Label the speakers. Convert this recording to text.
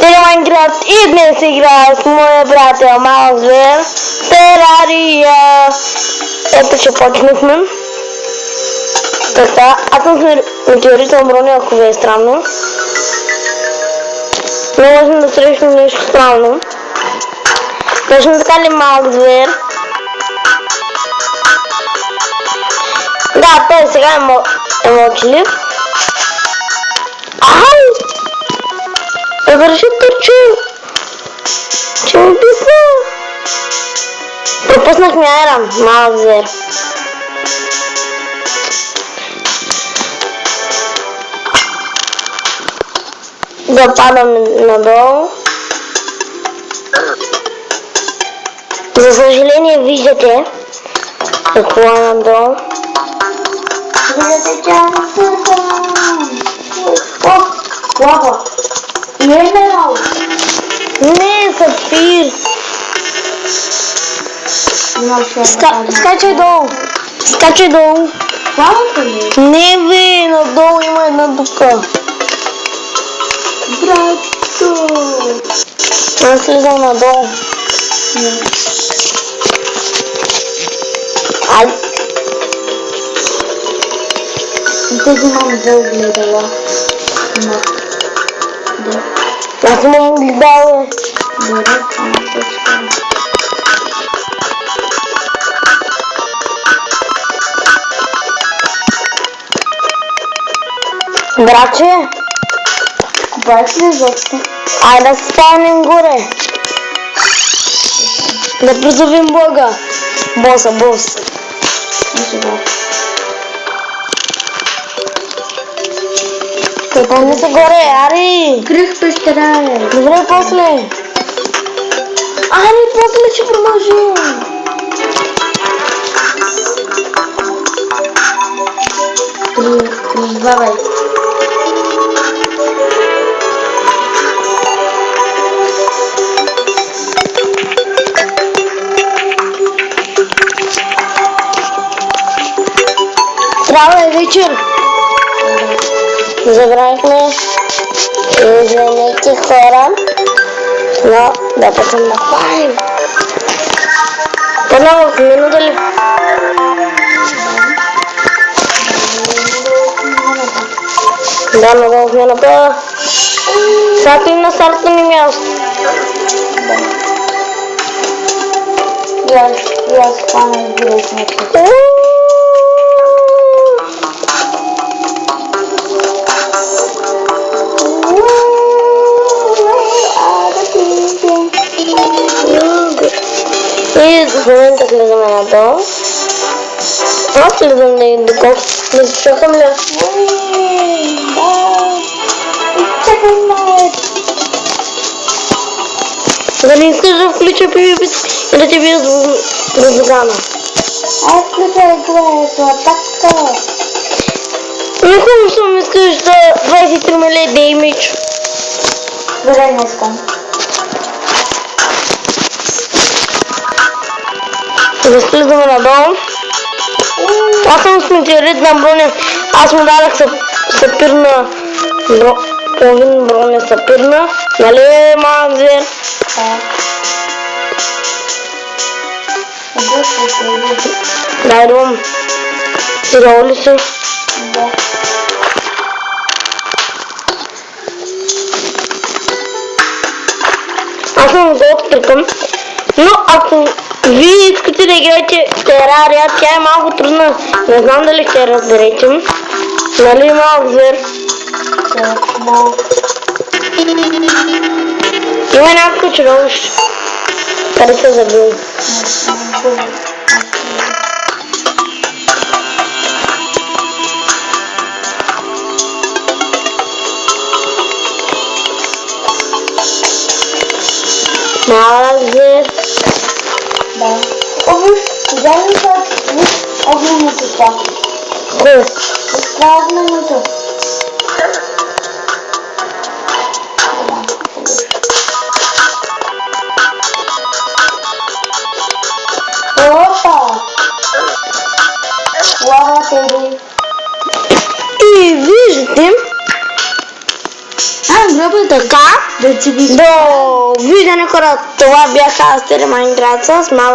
Speaker 1: Minecraft i dnes si играю с моя приятел Малзвер Терария. Ето, че почнахме. Така, аз съм метеорител броня, ако ви е странно. Не можем да срещнем нещо странно. Точно така ли, Малзвер? Да, той сега е мълчалив. Ай! Завърши търчу! Че убийства! Пропуснахме Айран, малък звер. Да падаме надолу. За съжаление виждате какво е надолу.
Speaker 2: Виждате чаката! О, лава! И емералд!
Speaker 1: Не, сапфир! Скачай долу! Скачай долу!
Speaker 2: Лавата ли?
Speaker 1: Не бе, надолу има една дупка.
Speaker 2: Братко!
Speaker 1: Аз слизам надолу. Ай!
Speaker 2: Тук имам две огледала.
Speaker 1: Аз имам огледало.
Speaker 2: Добре, само точка.
Speaker 1: Братче,
Speaker 2: Купаеш ли изобщо?
Speaker 1: ай да спалнем горе. Да призовем Бога. Боса.
Speaker 2: Не сега.
Speaker 1: Пълни се горе, ари.
Speaker 2: Крих пещера е.
Speaker 1: Добре, после. Ари, после ще продължим.
Speaker 2: Призвавай.
Speaker 1: Трябва е вечер. Забравихме. Извинете, хора. Но да почнем да хвалим. Първо в минута ли? Да, надолу в минута. Сега пим на старото ни място.
Speaker 2: Я хвана интересно.
Speaker 1: И в момента слизаме надолу. Аз слизам доколко не се чакам ли?
Speaker 2: Чакай ме!
Speaker 1: Да не искаш да включа PvP и да ти бия звугана.
Speaker 2: Аз включа играта, така.
Speaker 1: Не хубаво съм, искаш да 23 миле деймидж.
Speaker 2: Добре, не искам.
Speaker 1: Да слизаме надолу. Аз съм с метеорит на броня. Аз му дадах сапирна половин броня сапирна. Нали, малък звер?
Speaker 2: Да.
Speaker 1: Дай идвам. Идвал ли си?
Speaker 2: Да.
Speaker 1: Аз съм готов тръкам. Но ако вие искате да играете Терария, тя е малко трудна. Не знам дали ще разберете. Нали, малък звер?
Speaker 2: Да.
Speaker 1: Има някакво чудовище. Къде се забил? Малък звер.
Speaker 2: Да. Виж, вземи са огненото това.
Speaker 1: Кой?
Speaker 2: Това огненото. Опа! Лава теби.
Speaker 1: И виждате,
Speaker 2: гроба
Speaker 1: така
Speaker 2: Да ти ги
Speaker 1: до виждане, хора. Това бяха аз, Майнкрафт с малък